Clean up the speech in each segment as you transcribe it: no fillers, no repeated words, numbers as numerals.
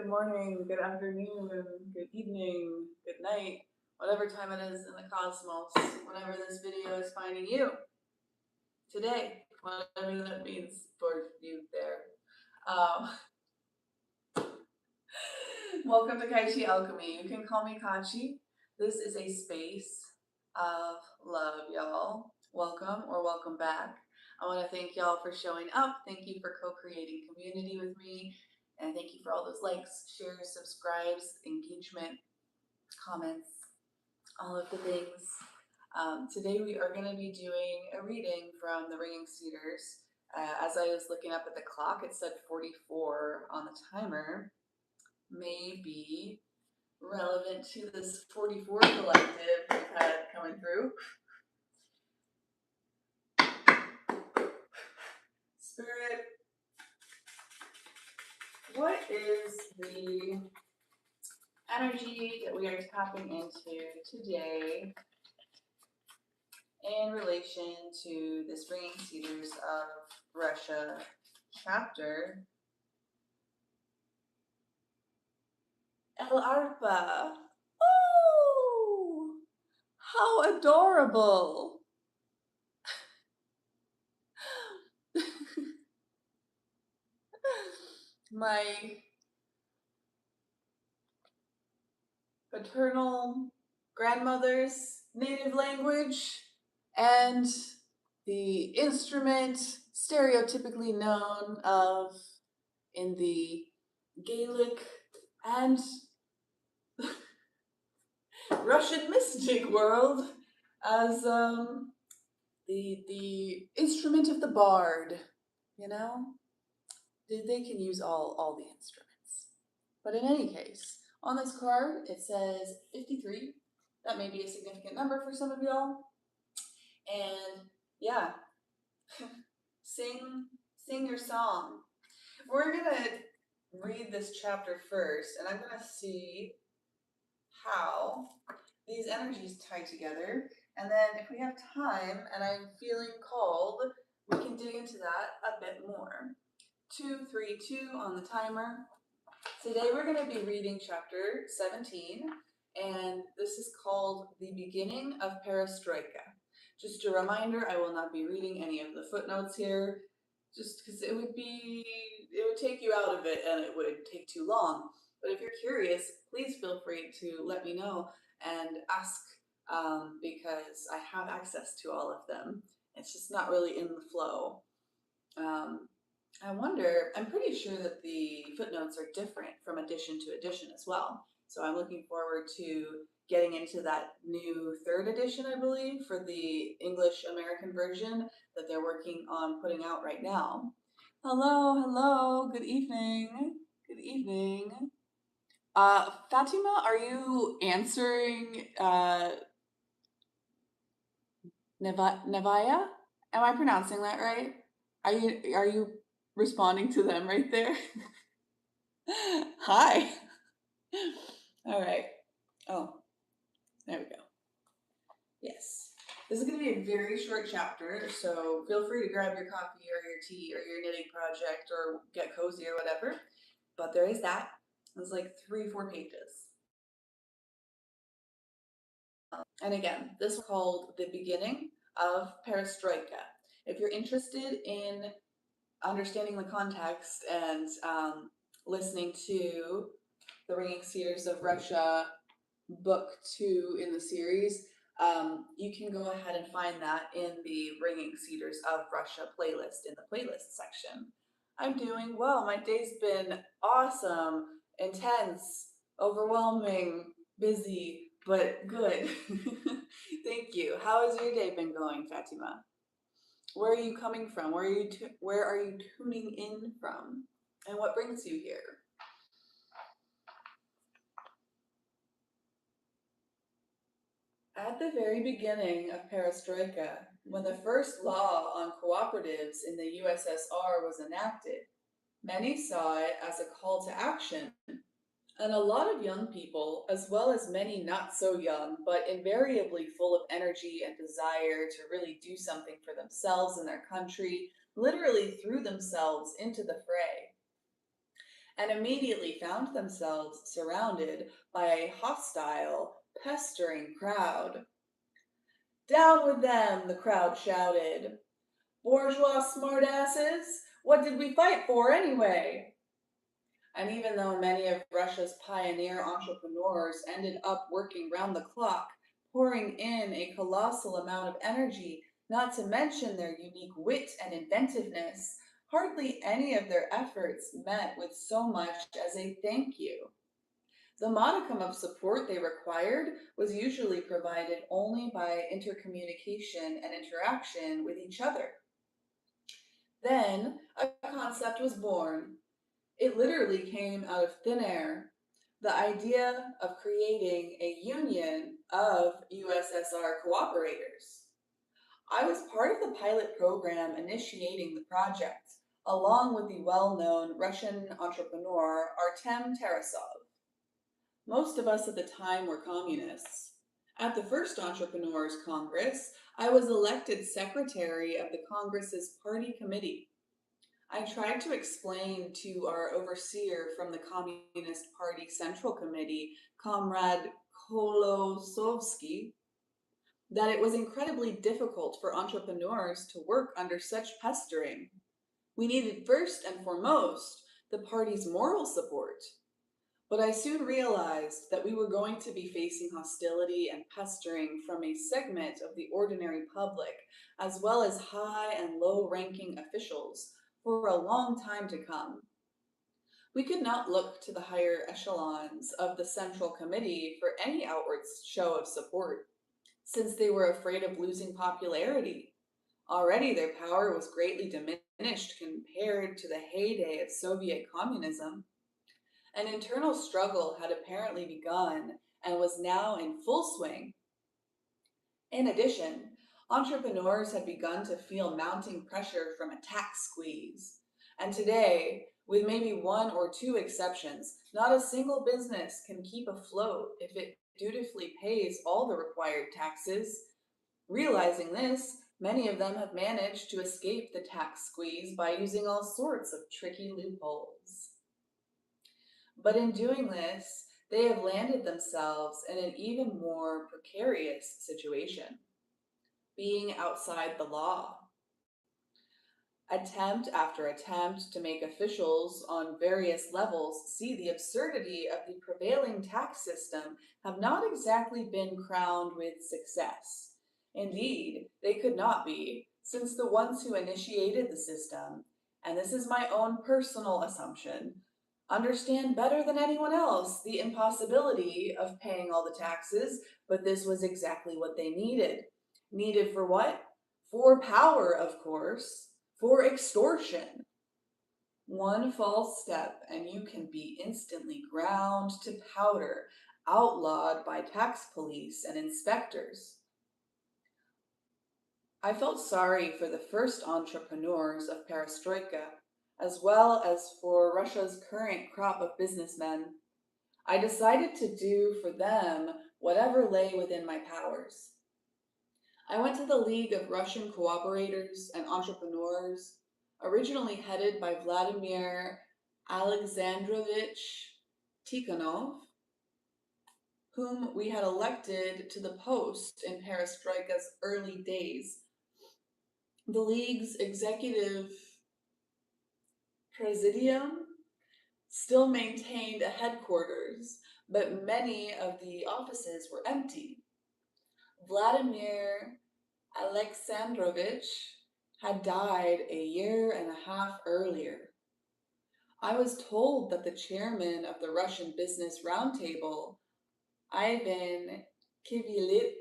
good morning, good afternoon, good evening, good night, whatever time it is in the cosmos, whenever this video is finding you. Today, whatever that means for you there. Welcome to Kai Chi Alchemy. You can call me Katchi. This is a space of love, y'all. Welcome or welcome back. I want to thank y'all for showing up. Thank you for co-creating community with me. And thank you for all those likes, shares, subscribes, engagement, comments, all of the things. Today we are going to be doing a reading from the Ringing Cedars. As I was looking up at the clock, it said 44 on the timer. May be relevant to this 44 collective we've had coming through. Spirit, what is the energy that we are tapping into today in relation to this Ringing Cedars of Russia chapter? El Arpa. Oh, how adorable. My paternal grandmother's native language and the instrument stereotypically known of in the Gaelic and Russian mystic world as the instrument of the bard, you know? They can use all the instruments. But in any case, on this card, it says 53. That may be a significant number for some of y'all. And yeah, sing your song. We're gonna read this chapter first, and I'm gonna see how these energies tie together. And then if we have time and I'm feeling called, we can dig into that a bit more. 2, 3, 2 on the timer. Today we're going to be reading chapter 17, and this is called The Beginning of Perestroika. Just a reminder, I will not be reading any of the footnotes here, just because it would take you out of it and it would take too long. But if you're curious, please feel free to let me know and ask, because I have access to all of them. It's just not really in the flow. I wonder, I'm pretty sure that the footnotes are different from edition to edition as well. So I'm looking forward to getting into that new 3rd edition, I believe, for the English American version that they're working on putting out right now. Hello, good evening. Good evening. Fatima, are you answering Nevaya? Am I pronouncing that right? Are you responding to them right there? Hi. All right. Oh, there we go. Yes. This is going to be a very short chapter, so feel free to grab your coffee or your tea or your knitting project or get cozy or whatever. But there is that. It's like 3-4 pages. And again, this is called The Beginning of Perestroika. If you're interested in understanding the context and listening to the Ringing Cedars of Russia book 2 in the series, you can go ahead and find that in the Ringing Cedars of Russia playlist in the playlist section. I'm doing well. My day's been awesome, intense, overwhelming, busy, but good. Thank you. How has your day been going, Fatima? Where are you coming from? Where are you tuning in from? And what brings you here? At the very beginning of perestroika, when the first law on cooperatives in the USSR was enacted, many saw it as a call to action. And a lot of young people, as well as many not so young, but invariably full of energy and desire to really do something for themselves and their country, literally threw themselves into the fray. and immediately found themselves surrounded by a hostile, pestering crowd. "Down with them!" the crowd shouted. "Bourgeois smartasses! What did we fight for anyway?" And even though many of Russia's pioneer entrepreneurs ended up working round the clock, pouring in a colossal amount of energy, not to mention their unique wit and inventiveness, hardly any of their efforts met with so much as a thank you. The modicum of support they required was usually provided only by intercommunication and interaction with each other. Then a concept was born. It literally came out of thin air. The idea of creating a union of USSR cooperators. I was part of the pilot program initiating the project, along with the well-known Russian entrepreneur Artem Tarasov. Most of us at the time were communists. At the first Entrepreneurs Congress, I was elected secretary of the Congress's party committee. I tried to explain to our overseer from the Communist Party Central Committee, Comrade Kolosovsky, that it was incredibly difficult for entrepreneurs to work under such pestering. We needed first and foremost the party's moral support. But I soon realized that we were going to be facing hostility and pestering from a segment of the ordinary public, as well as high and low ranking officials, for a long time to come. We could not look to the higher echelons of the Central Committee for any outward show of support, since they were afraid of losing popularity. Already their power was greatly diminished compared to the heyday of Soviet communism. An internal struggle had apparently begun and was now in full swing. In addition, entrepreneurs had begun to feel mounting pressure from a tax squeeze. And today, with maybe one or two exceptions, not a single business can keep afloat if it dutifully pays all the required taxes. Realizing this, many of them have managed to escape the tax squeeze by using all sorts of tricky loopholes. But in doing this, they have landed themselves in an even more precarious situation, being outside the law. Attempt after attempt to make officials on various levels see the absurdity of the prevailing tax system have not exactly been crowned with success. Indeed, they could not be, since the ones who initiated the system, and this is my own personal assumption, understand better than anyone else the impossibility of paying all the taxes, but this was exactly what they needed. Needed for what? For power, of course, for extortion. One false step and you can be instantly ground to powder, outlawed by tax police and inspectors. I felt sorry for the first entrepreneurs of perestroika, as well as for Russia's current crop of businessmen. I decided to do for them whatever lay within my powers. I went to the League of Russian Cooperators and Entrepreneurs, originally headed by Vladimir Alexandrovich Tikhonov, whom we had elected to the post in perestroika's early days. The League's executive presidium still maintained a headquarters, but many of the offices were empty. Vladimir Alexandrovich had died a year and a half earlier. I was told that the chairman of the Russian Business Roundtable, Ivan Kivilit,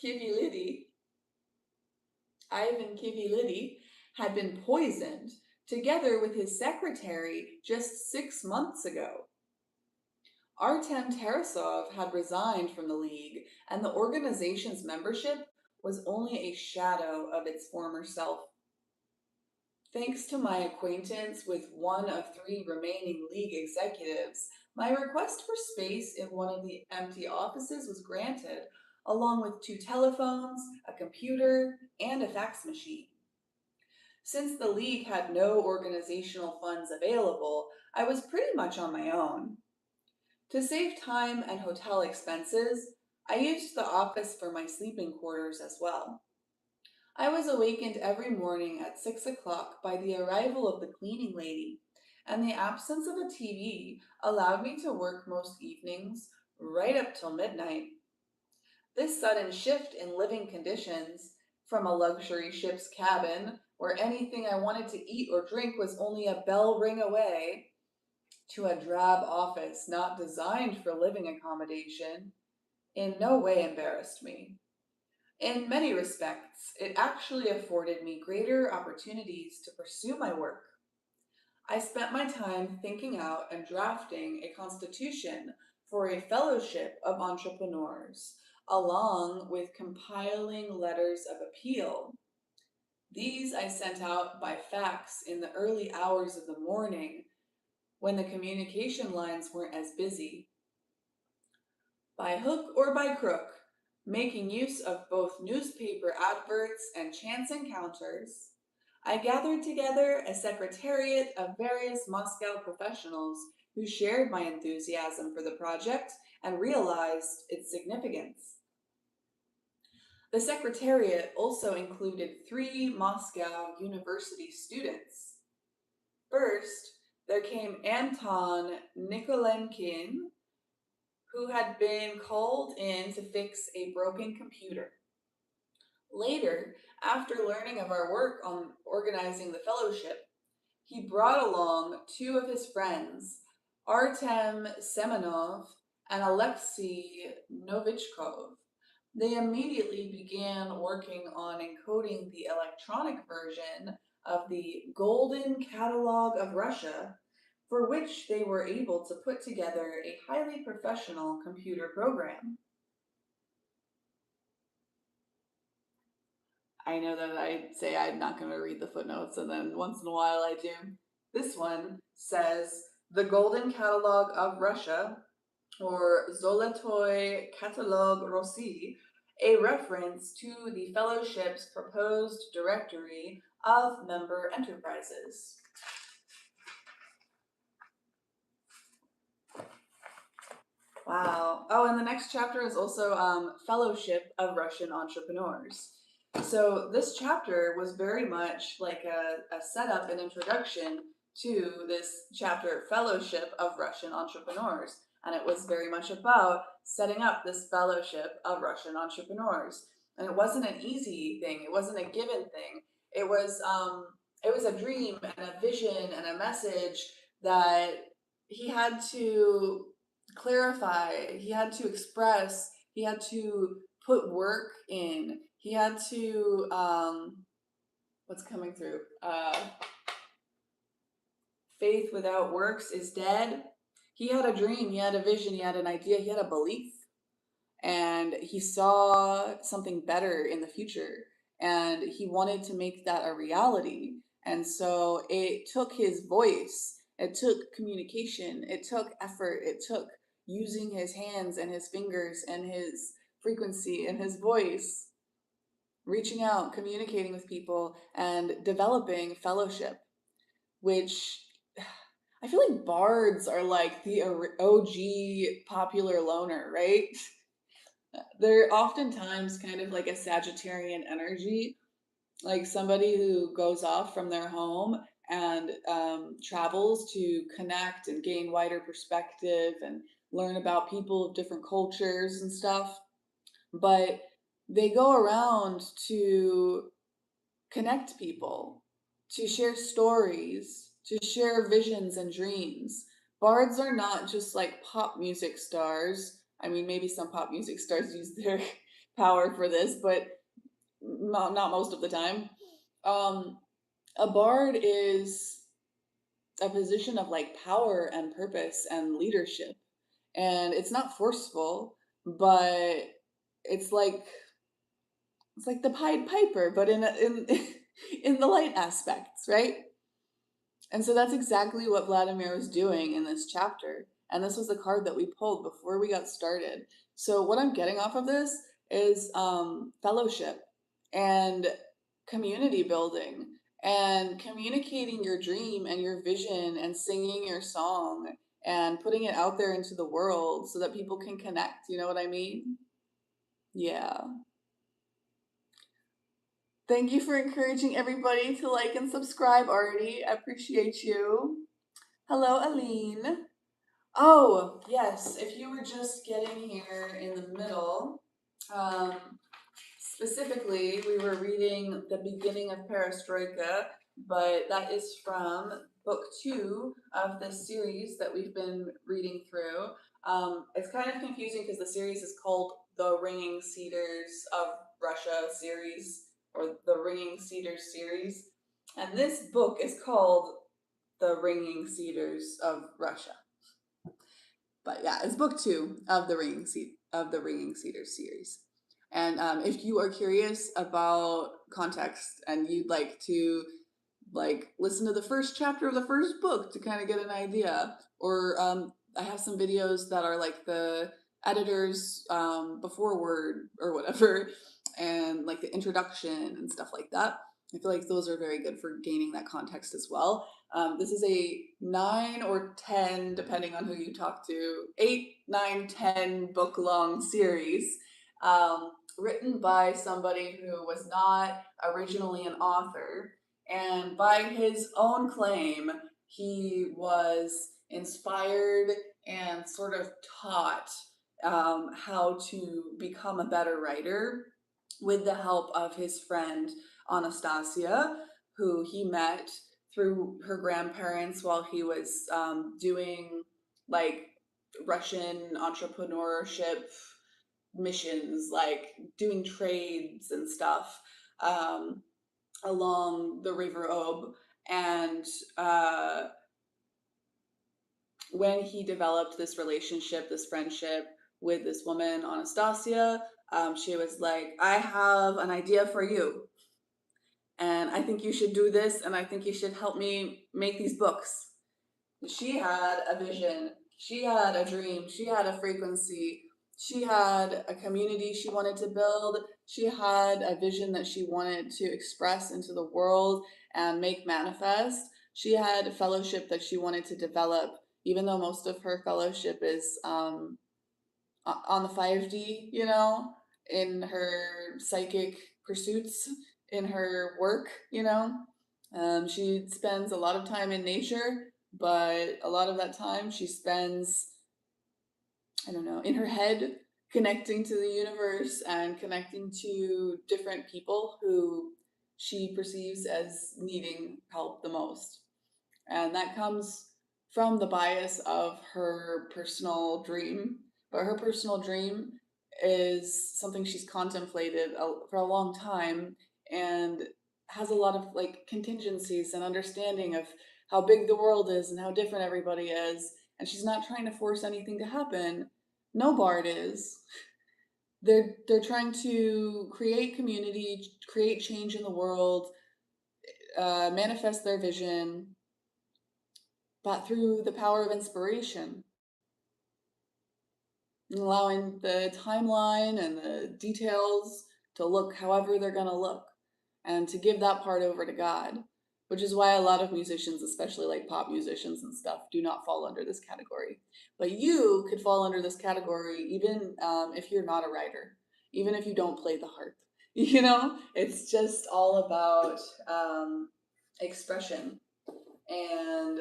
Kivilidi, Ivan Kivilidi, had been poisoned together with his secretary just 6 months ago. Artem Tarasov had resigned from the League, and the organization's membership was only a shadow of its former self. Thanks to my acquaintance with one of 3 remaining League executives, my request for space in one of the empty offices was granted, along with 2 telephones, a computer, and a fax machine. Since the League had no organizational funds available, I was pretty much on my own. To save time and hotel expenses, I used the office for my sleeping quarters as well. I was awakened every morning at 6 o'clock by the arrival of the cleaning lady, and the absence of a TV allowed me to work most evenings right up till midnight. This sudden shift in living conditions, from a luxury ship's cabin where anything I wanted to eat or drink was only a bell ring away, to a drab office not designed for living accommodation, in no way embarrassed me. In many respects, it actually afforded me greater opportunities to pursue my work. I spent my time thinking out and drafting a constitution for a fellowship of entrepreneurs, along with compiling letters of appeal. These I sent out by fax in the early hours of the morning when the communication lines weren't as busy. By hook or by crook, making use of both newspaper adverts and chance encounters, I gathered together a secretariat of various Moscow professionals who shared my enthusiasm for the project and realized its significance. The secretariat also included 3 Moscow University students. First, there came Anton Nikolenkin, who had been called in to fix a broken computer. Later, after learning of our work on organizing the fellowship, he brought along 2 of his friends, Artem Semenov and Alexei Novichkov. They immediately began working on encoding the electronic version of the Golden Catalog of Russia, for which they were able to put together a highly professional computer program. I know that I say I'm not going to read the footnotes, and then once in a while I do. This one says, the Golden Catalog of Russia, or Zolotoy Katalog Rossi, a reference to the fellowship's proposed directory of member enterprises. Wow. Oh, and the next chapter is also Fellowship of Russian Entrepreneurs. So this chapter was very much like a setup and introduction to this chapter, Fellowship of Russian Entrepreneurs. And it was very much about setting up this Fellowship of Russian Entrepreneurs. And it wasn't an easy thing. It wasn't a given thing. It was a dream and a vision and a message that he had to clarify, he had to express, he had to put work in, he had to what's coming through, faith without works is dead. He had a dream, he had a vision, he had an idea, he had a belief, and he saw something better in the future, and he wanted to make that a reality. And so it took his voice, it took communication, it took effort, it took using his hands and his fingers and his frequency and his voice, reaching out, communicating with people, and developing fellowship, which I feel like bards are like the OG popular loner, right? They're oftentimes kind of like a Sagittarian energy, like somebody who goes off from their home and travels to connect and gain wider perspective and learn about people of different cultures and stuff. But they go around to connect people, to share stories, to share visions and dreams. Bards are not just like pop music stars. I mean, maybe some pop music stars use their power for this, but not most of the time. A bard is a position of like power and purpose and leadership, and it's not forceful, but it's like the Pied Piper, but in in the light aspects, right? And so that's exactly what Vladimir was doing in this chapter. And this was the card that we pulled before we got started. So what I'm getting off of this is fellowship and community building and communicating your dream and your vision and singing your song and putting it out there into the world so that people can connect. You know what I mean? Yeah. Thank you for encouraging everybody to like and subscribe, Artie. I appreciate you. Hello, Aline. Oh, yes, if you were just getting here in the middle, um, specifically, we were reading the beginning of Perestroika, but that is from book 2 of this series that we've been reading through. It's kind of confusing because the series is called the Ringing Cedars of Russia series, or the Ringing Cedars series. And this book is called The Ringing Cedars of Russia. But yeah, it's book 2 of the Ringing Cedars series. And if you are curious about context and you'd like to listen to the first chapter of the first book to kind of get an idea, or I have some videos that are like the editor's before word or whatever, and like the introduction and stuff like that. I feel like those are very good for gaining that context as well. This is a 9 or 10, depending on who you talk to, 8, 9, 10 book long series, written by somebody who was not originally an author. And by his own claim, he was inspired and sort of taught how to become a better writer with the help of his friend Anastasia, who he met through her grandparents while he was doing like Russian entrepreneurship missions, like doing trades and stuff along the River Ob. And when he developed this relationship, this friendship with this woman, Anastasia, she was like, I have an idea for you. And I think you should do this, and I think you should help me make these books. She had a vision, she had a dream, she had a frequency, she had a community she wanted to build, she had a vision that she wanted to express into the world and make manifest. She had a fellowship that she wanted to develop, even though most of her fellowship is on the 5D, you know, in her psychic pursuits, in her work, you know. She spends a lot of time in nature, but a lot of that time she spends, I don't know, in her head, connecting to the universe and connecting to different people who she perceives as needing help the most. And that comes from the bias of her personal dream. But her personal dream is something she's contemplated for a long time and has a lot of like contingencies and understanding of how big the world is and how different everybody is. And she's not trying to force anything to happen. No bard is. They're trying to create community, create change in the world, manifest their vision, but through the power of inspiration, allowing the timeline and the details to look however they're going to look, and to give that part over to God, which is why a lot of musicians, especially like pop musicians and stuff, do not fall under this category. But you could fall under this category even if you're not a writer, even if you don't play the harp. You know, it's just all about expression and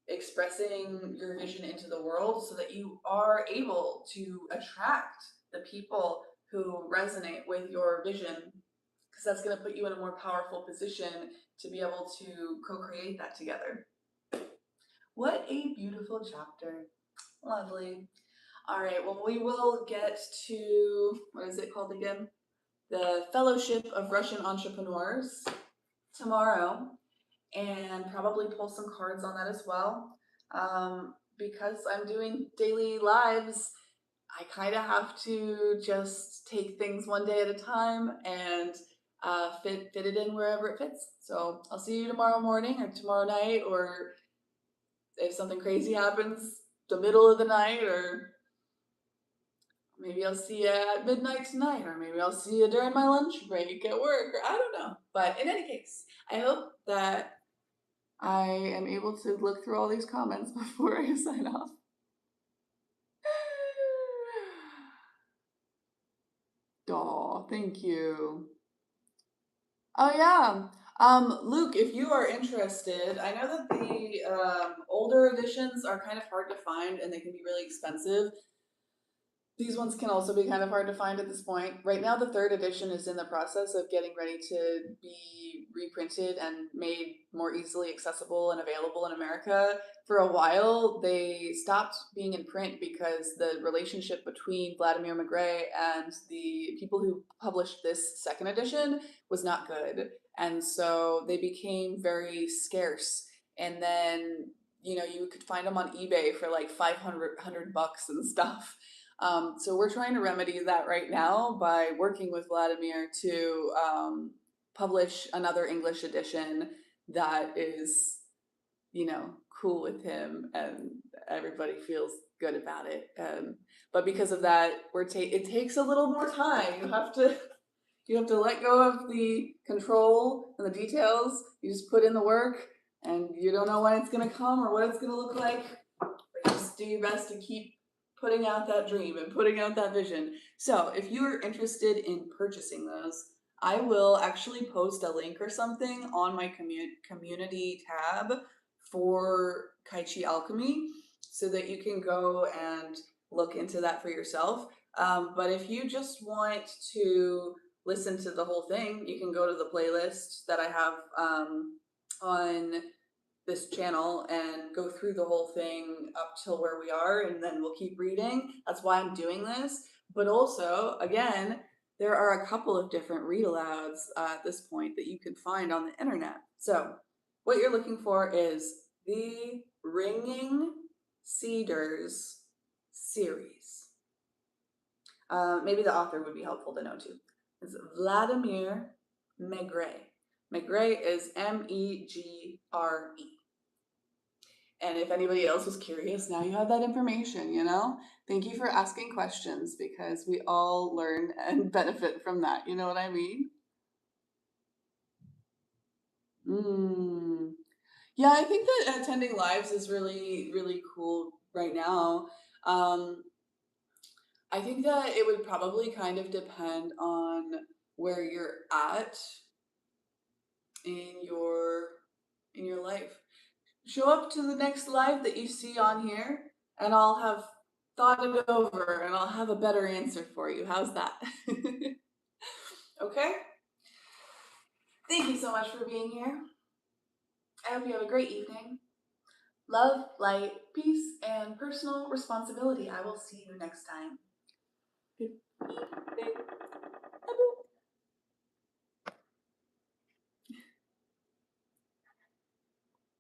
expressing your vision into the world so that you are able to attract the people who resonate with your vision, because that's going to put you in a more powerful position to be able to co-create that together. What a beautiful chapter. Lovely. All right, well, we will get to, what is it called again? The Fellowship of Russian Entrepreneurs tomorrow, and probably pull some cards on that as well. Because I'm doing daily lives, I kind of have to just take things one day at a time and fit it in wherever it fits. So I'll see you tomorrow morning or tomorrow night, or if something crazy happens, the middle of the night, or maybe I'll see you at midnight tonight, or maybe I'll see you during my lunch break at work, or I don't know. But in any case, I hope that I am able to look through all these comments before I sign off. Aw, thank you. Oh yeah. Luke, if you are interested, I know that the older editions are kind of hard to find and they can be really expensive. These ones can also be kind of hard to find at this point. Right now, the third edition is in the process of getting ready to be reprinted and made more easily accessible and available in America. For a while, they stopped being in print because the relationship between Vladimir Maigret and the people who published this second edition was not good. And so they became very scarce. And then, you know, you could find them on eBay for like 500 bucks and stuff. So we're trying to remedy that right now by working with Vladimir to publish another English edition that is, you know, cool with him and everybody feels good about it. But because of that, it takes a little more time. You have to let go of the control and the details. You just put in the work, and you don't know when it's gonna come or what it's gonna look like. But you just do your best to keep putting out that dream and putting out that vision. So if you're interested in purchasing those, I will actually post a link or something on my community tab for Kai Chi Alchemy so that you can go and look into that for yourself. But if you just want to listen to the whole thing, you can go to the playlist that I have on this channel and go through the whole thing up till where we are, and then we'll keep reading. That's why I'm doing this. But also, again, there are a couple of different read alouds at this point that you can find on the internet. So what you're looking for is the Ringing Cedars series. Maybe the author would be helpful to know too. It's Vladimir Maigret. Maigret is Megre. And if anybody else was curious, now you have that information, you know? Thank you for asking questions because we all learn and benefit from that. You know what I mean? Yeah, I think that attending lives is really, really cool right now. Um, I think that it would probably kind of depend on where you're at in your in your life. Show up to the next live that you see on here, and I'll have thought it over and I'll have a better answer for you. How's that? Okay? Thank you so much for being here. I hope you have a great evening. Love, light, peace, and personal responsibility. I will see you next time.